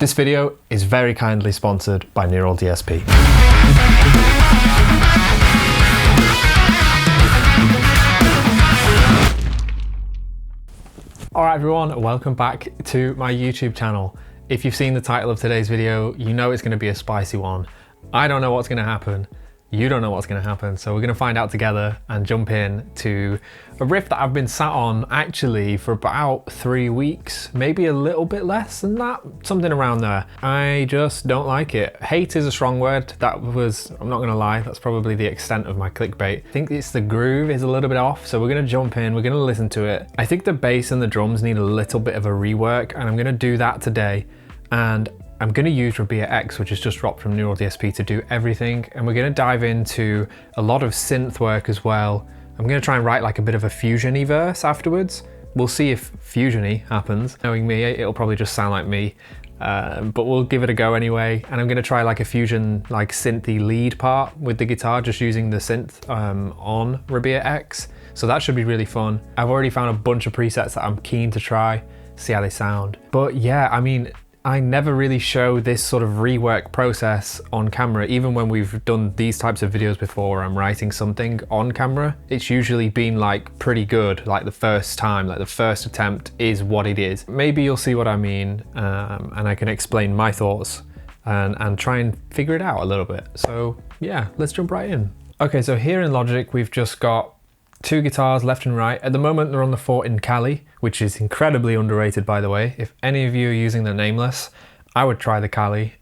This video is very kindly sponsored by Neural DSP. Alright everyone, welcome back to my YouTube channel. If you've seen the title of today's video, you know it's going to be a spicy one. I don't know what's going to happen. You don't know what's going to happen, so we're going to find out together and jump in to a riff that I've been sat on actually for about 3 weeks, maybe a little bit less than that, something around there. I just don't like it. Hate is a strong word. That was, I'm not going to lie, that's probably the extent of my clickbait. I think it's the groove is a little bit off, so we're going to jump in, we're going to listen to it. I think the bass and the drums need a little bit of a rework, and I'm going to do that today. And I'm going to use RABEA X, which is just dropped from Neural DSP, to do everything. And we're going to dive into a lot of synth work as well. I'm going to try and write like a bit of a fusion-y verse afterwards. We'll see if fusion-y happens. Knowing me, it'll probably just sound like me, but we'll give it a go anyway. And I'm going to try like a fusion, like synthy lead part with the guitar, just using the synth on RABEA X. So that should be really fun. I've already found a bunch of presets that I'm keen to try, see how they sound. But yeah, I mean, I never really show this sort of rework process on camera. Even when we've done these types of videos before where I'm writing something on camera, it's usually been like pretty good, like the first time, like the first attempt is what it is. Maybe you'll see what I mean, and I can explain my thoughts and try and figure it out a little bit. So yeah, let's jump right in. Okay, so here in Logic, we've just got 2 guitars left and right. At the moment they're on the 4 in Cali, which is incredibly underrated, by the way. If any of you are using the Nameless, I would try the Cali.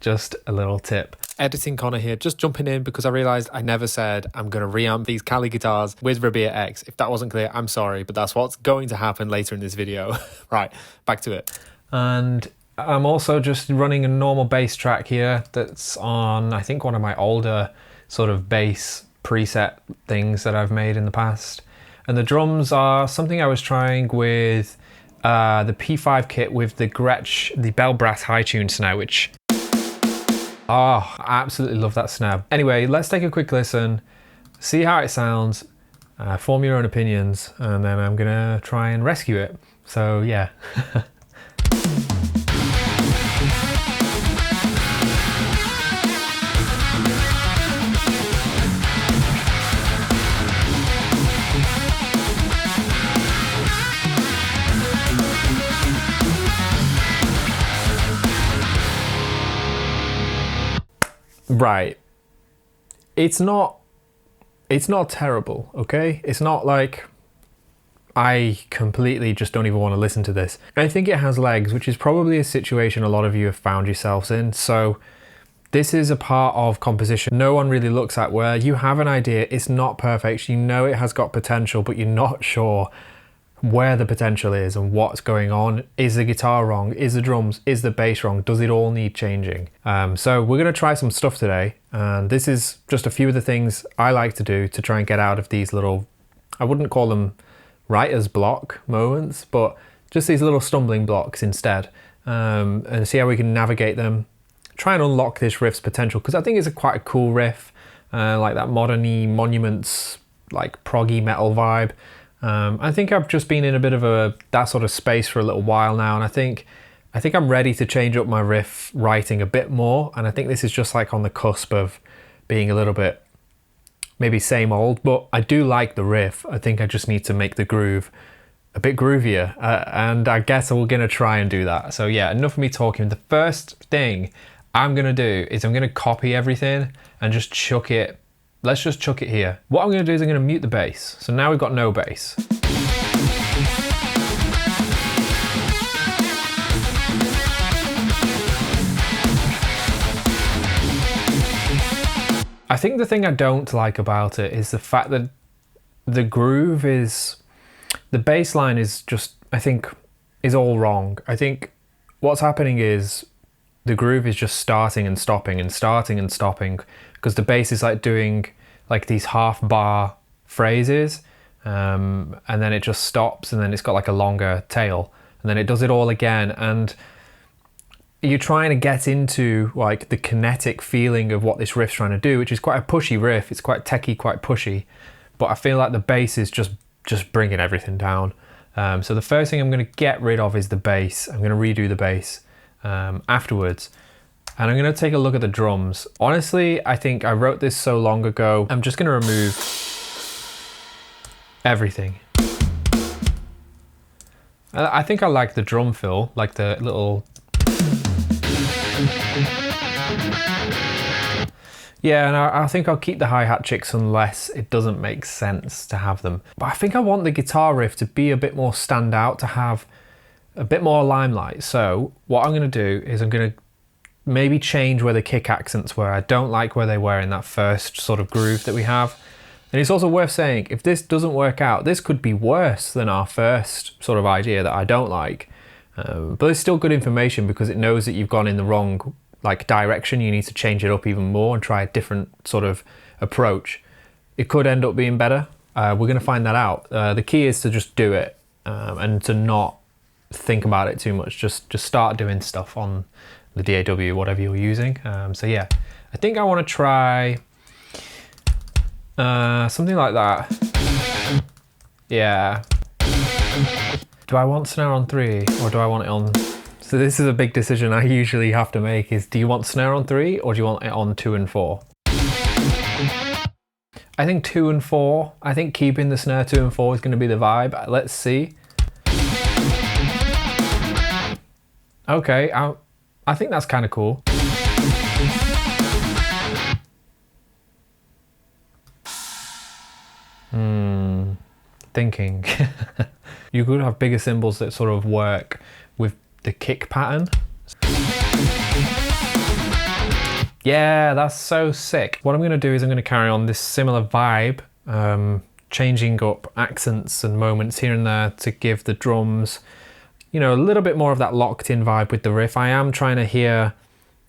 Just a little tip. Editing Connor here, just jumping in because I realized I never said I'm going to reamp these Cali guitars with RABEA X. If that wasn't clear, I'm sorry, but that's what's going to happen later in this video. Right, back to it. And I'm also just running a normal bass track here that's on, I think, one of my older sort of bass preset things that I've made in the past. And the drums are something I was trying with the P5 kit with the Gretsch, the Bell Brass high tune snare, which, I absolutely love that snare. Anyway, let's take a quick listen, see how it sounds, form your own opinions, and then I'm gonna try and rescue it. So yeah. Right, it's not terrible, okay? It's not like I completely just don't even want to listen to this. I think it has legs, which is probably a situation a lot of you have found yourselves in. So this is a part of composition no one really looks at, where you have an idea, it's not perfect, you know it has got potential, but you're not sure where the potential is and what's going on. Is the guitar wrong? Is the drums? Is the bass wrong? Does it all need changing? So we're going to try some stuff today, and this is just a few of the things I like to do to try and get out of these little, I wouldn't call them writer's block moments, but just these little stumbling blocks instead, and see how we can navigate them, try and unlock this riff's potential, because I think it's quite a cool riff, like that modern-y Monuments, like proggy metal vibe. I think I've just been in a bit of that sort of space for a little while now, and I think I'm ready to change up my riff writing a bit more, and I think this is just like on the cusp of being a little bit maybe same old, but I do like the riff. I think I just need to make the groove a bit groovier, and I guess we're going to try and do that. So yeah, enough of me talking. The first thing I'm going to do is I'm going to copy everything and just chuck it. Let's just chuck it here. What I'm going to do is I'm going to mute the bass. So now we've got no bass. I think the thing I don't like about it is the fact that the groove is, the bass line is just, I think, is all wrong. I think what's happening is the groove is just starting and stopping and starting and stopping, because the bass is like doing like these half bar phrases, and then it just stops, and then it's got like a longer tail, and then it does it all again, and you're trying to get into like the kinetic feeling of what this riff's trying to do, which is quite a pushy riff. It's quite techy, quite pushy, but I feel like the bass is just bringing everything down. So the first thing I'm going to get rid of is the bass. I'm going to redo the bass, afterwards. And I'm gonna take a look at the drums. Honestly, I think I wrote this so long ago. I'm just gonna remove everything. I think I like the drum fill, like the little... Yeah, and I think I'll keep the hi-hat chicks unless it doesn't make sense to have them. But I think I want the guitar riff to be a bit more stand out, to have a bit more limelight. So what I'm gonna do is I'm gonna maybe change where the kick accents were. I don't like where they were in that first sort of groove that we have. And it's also worth saying, if this doesn't work out, this could be worse than our first sort of idea that I don't like. But it's still good information because it knows that you've gone in the wrong direction. You need to change it up even more and try a different sort of approach. It could end up being better. We're going to find that out. The key is to just do it and to not think about it too much. Just start doing stuff on the DAW, whatever you're using. So yeah, I think I want to try something like that. Yeah. Do I want snare on 3 or do I want it on... So this is a big decision I usually have to make, is do you want snare on 3 or do you want it on 2 and 4? I think 2 and 4. I think keeping the snare 2 and 4 is going to be the vibe. Let's see. Okay, I think that's kind of cool. Thinking. You could have bigger cymbals that sort of work with the kick pattern. Yeah, that's so sick. What I'm going to do is I'm going to carry on this similar vibe, changing up accents and moments here and there to give the drums, you know, a little bit more of that locked in vibe with the riff. I am trying to hear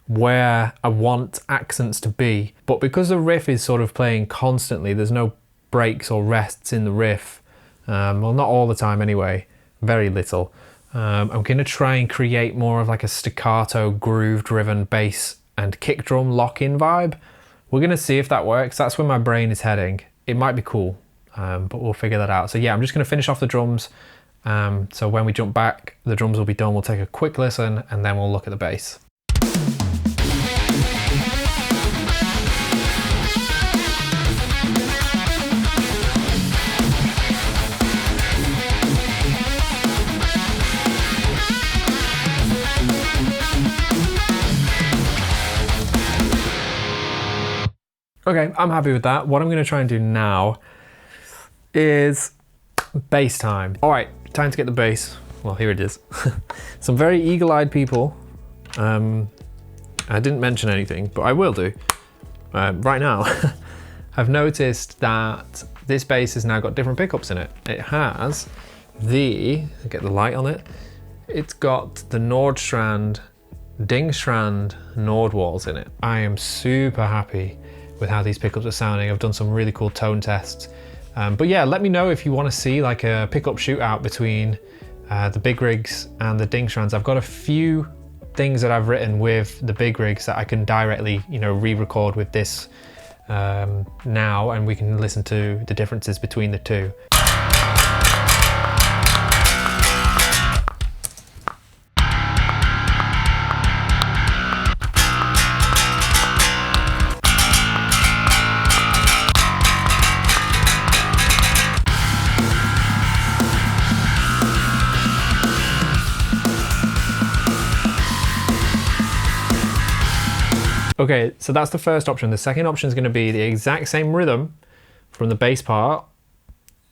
where I want accents to be, but because the riff is sort of playing constantly, there's no breaks or rests in the riff. Well, not all the time anyway, very little. I'm going to try and create more of like a staccato groove driven bass and kick drum lock-in vibe. We're going to see if that works. That's where my brain is heading. It might be cool, but we'll figure that out. So yeah, I'm just going to finish off the drums. So when we jump back, the drums will be done. We'll take a quick listen and then we'll look at the bass. Okay, I'm happy with that. What I'm going to try and do now is bass time. All right, time to get the bass. Well, here it is. Some very eagle-eyed people. I didn't mention anything, but I will do right now. I've noticed that this bass has now got different pickups in it. It has get the light on it. It's got the Nordstrand, Dingstrand Nordwalls in it. I am super happy with how these pickups are sounding. I've done some really cool tone tests. But yeah, let me know if you want to see like a pickup shootout between the big rigs and the Dingstrands. I've got a few things that I've written with the big rigs that I can directly, you know, re-record with this now, and we can listen to the differences between the two. Okay, so that's the first option. The second option is going to be the exact same rhythm from the bass part,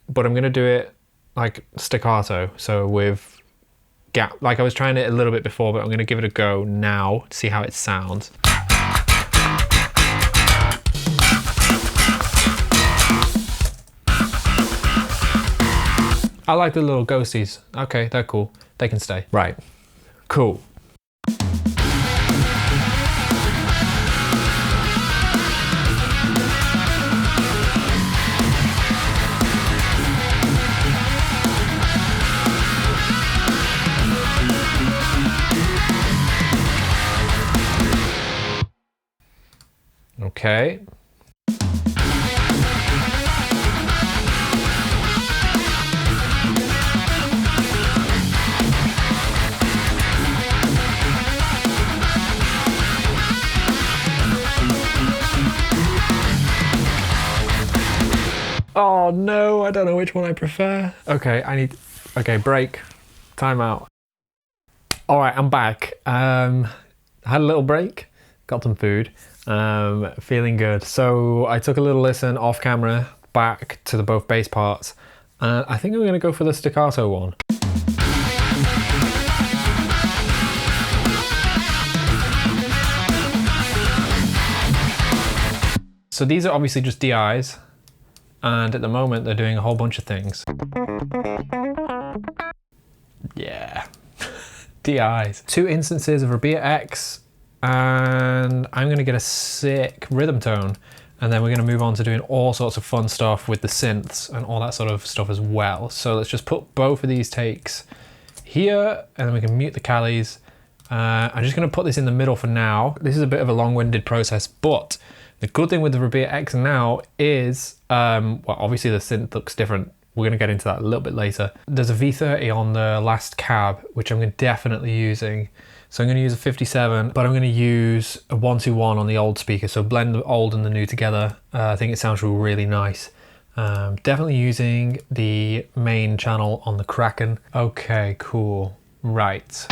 but I'm going to do it like staccato. So with gap, like I was trying it a little bit before, but I'm going to give it a go now to see how it sounds. I like the little ghosties. Okay, they're cool. They can stay. Right, cool. Okay. Oh no, I don't know which one I prefer. Okay, okay, break, time out. All right, I'm back. Had a little break, got some food, feeling good. So I took a little listen off camera back to the both bass parts. I think I'm gonna go for the staccato one. So these are obviously just DIs, and at the moment they're doing a whole bunch of things. Yeah, DIs. 2 instances of RABEA X, and I'm gonna get a sick rhythm tone, and then we're gonna move on to doing all sorts of fun stuff with the synths and all that sort of stuff as well. So let's just put both of these takes here, and then we can mute the Calis. I'm just gonna put this in the middle for now. This is a bit of a long-winded process, but the good thing with the RABEA X now is, well, obviously the synth looks different. We're gonna get into that a little bit later. There's a V30 on the last cab, which I'm definitely using. So I'm gonna use a 57, but I'm gonna use a 121 on the old speaker. So blend the old and the new together. I think it sounds really nice. Definitely using the main channel on the Kraken. Okay, cool, right.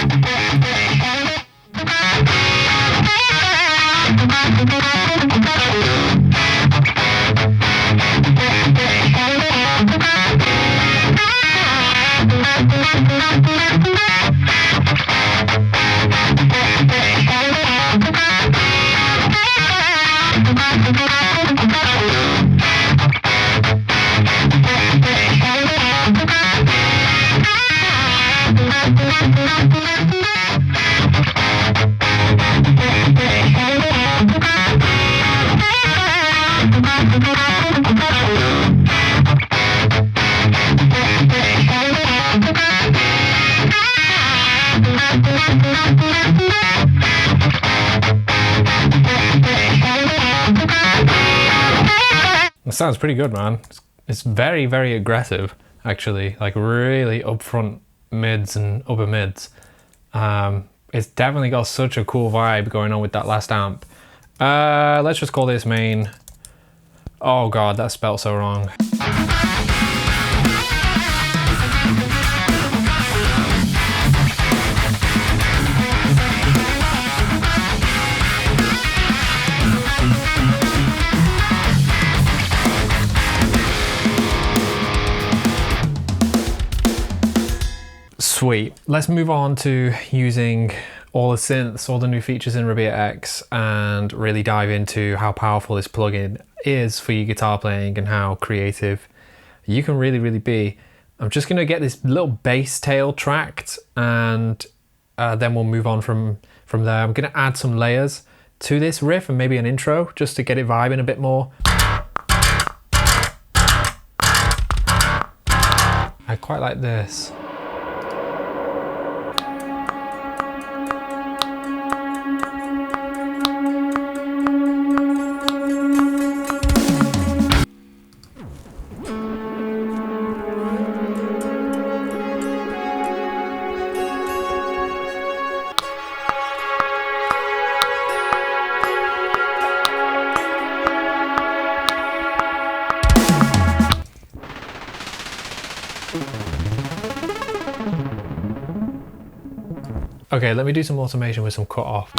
It sounds pretty good, man. It's very, very aggressive, actually. Like really upfront mids and upper mids. It's definitely got such a cool vibe going on with that last amp. Let's just call this main. Oh God, that's spelled so wrong. Sweet. Let's move on to using all the synths, all the new features in RABEA X, and really dive into how powerful this plugin is for your guitar playing and how creative you can really be. I'm just gonna get this little bass tail tracked, and then we'll move on from there. I'm gonna add some layers to this riff and maybe an intro just to get it vibing a bit more. I quite like this. Okay, let me do some automation with some cut off.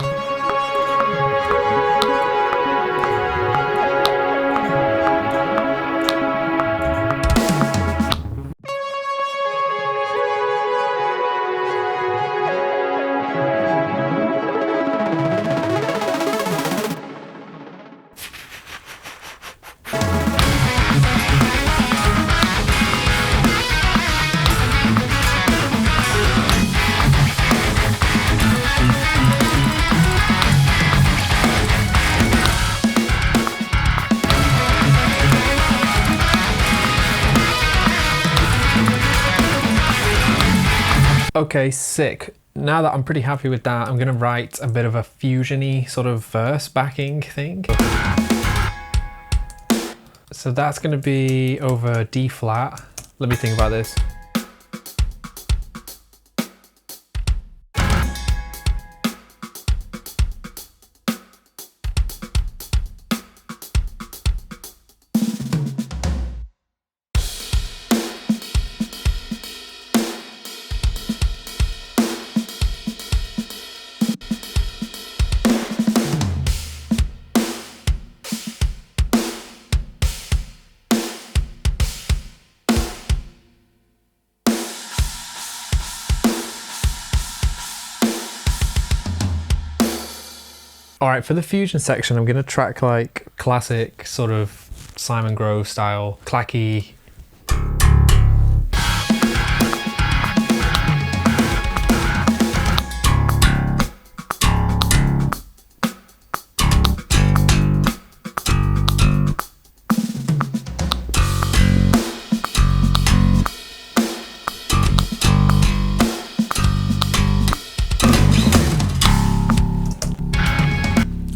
Okay, sick. Now that I'm pretty happy with that, I'm gonna write a bit of a fusion-y sort of verse backing thing. So that's gonna be over D flat. Let me think about this. All right, for the fusion section, I'm gonna track like classic sort of Simon Grove style, clacky.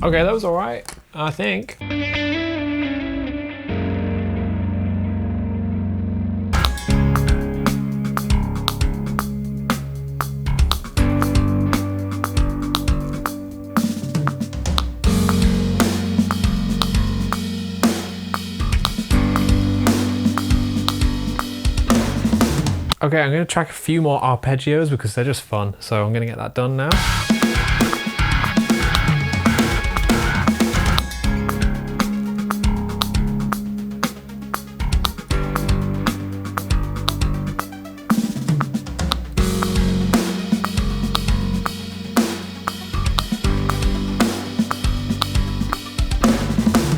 Okay, that was all right, I think. Okay, I'm gonna track a few more arpeggios because they're just fun. So I'm gonna get that done now.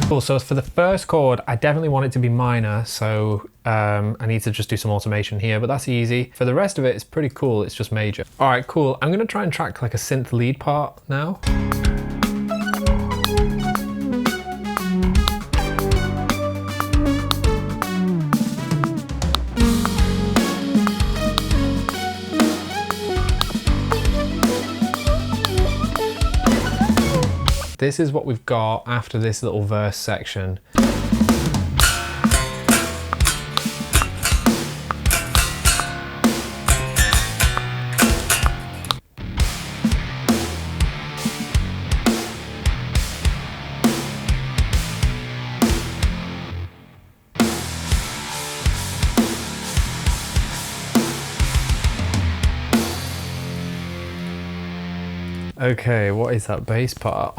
Cool, so for the first chord, I definitely want it to be minor, so I need to just do some automation here, but that's easy. For the rest of it, it's pretty cool, it's just major. All right, cool. I'm gonna try and track like a synth lead part now. This is what we've got after this little verse section. Okay, what is that bass part?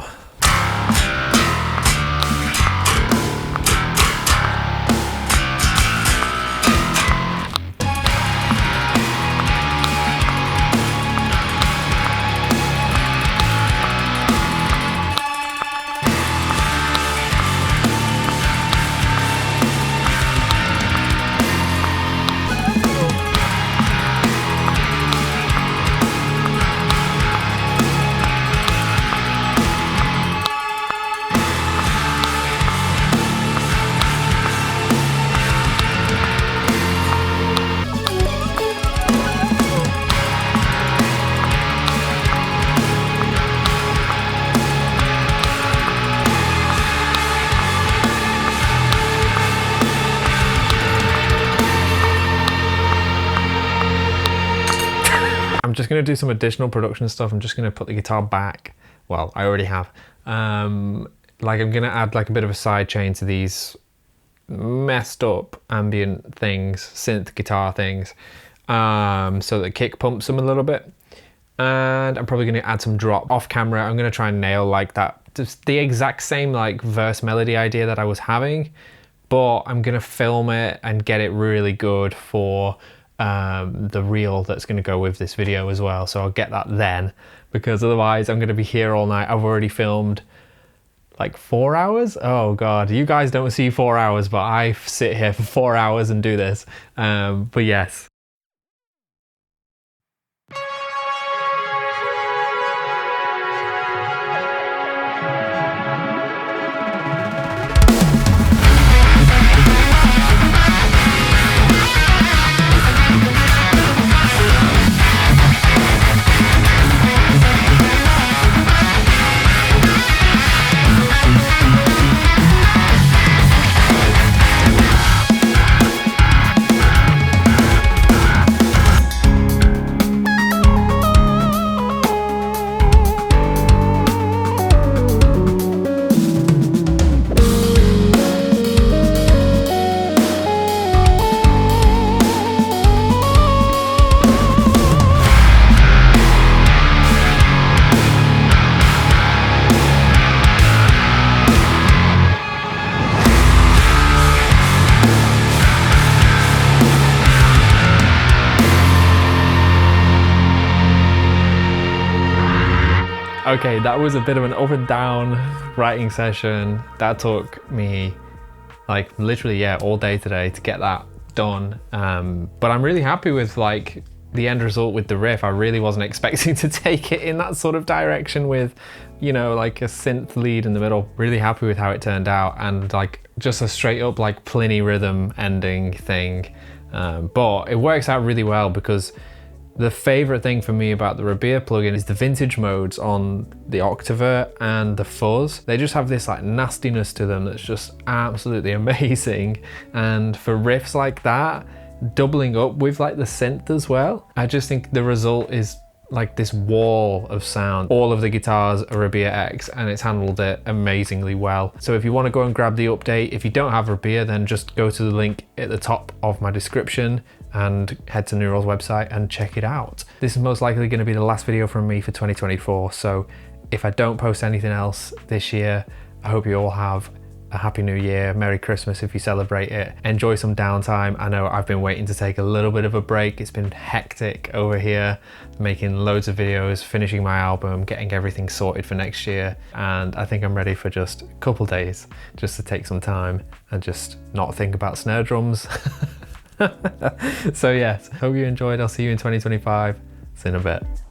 I'm just going to do some additional production stuff. I'm just going to put the guitar back. Well, I already have. Like I'm going to add like a bit of a side chain to these messed up ambient things, synth guitar things, so that kick pumps them a little bit. And I'm probably going to add some drop off camera. I'm going to try and nail like that, just the exact same like verse melody idea that I was having, but I'm going to film it and get it really good for the reel that's going to go with this video as well. So I'll get that then, because otherwise I'm going to be here all night. I've already filmed like 4 hours. Oh God, you guys don't see 4 hours, but I sit here for 4 hours and do this. But yes. Okay, that was a bit of an up and down writing session. That took me like literally, yeah, all day today to get that done. But I'm really happy with like the end result with the riff. I really wasn't expecting to take it in that sort of direction with, you know, like a synth lead in the middle. Really happy with how it turned out, and like just a straight up like Pliny rhythm ending thing. But it works out really well because the favorite thing for me about the RABEA plugin is the vintage modes on the Octavert and the fuzz. They just have this like nastiness to them that's just absolutely amazing. And for riffs like that, doubling up with like the synth as well, I just think the result is like this wall of sound. All of the guitars are RABEA X and it's handled it amazingly well. So if you want to go and grab the update, if you don't have RABEA, then just go to the link at the top of my description and head to Neural's website and check it out. This is most likely going to be the last video from me for 2024. So if I don't post anything else this year, I hope you all have a happy new year, Merry Christmas if you celebrate it. Enjoy some downtime. I know I've been waiting to take a little bit of a break. It's been hectic over here, making loads of videos, finishing my album, getting everything sorted for next year. And I think I'm ready for just a couple days, just to take some time and just not think about snare drums. So yes, hope you enjoyed. I'll see you in 2025. See you in a bit.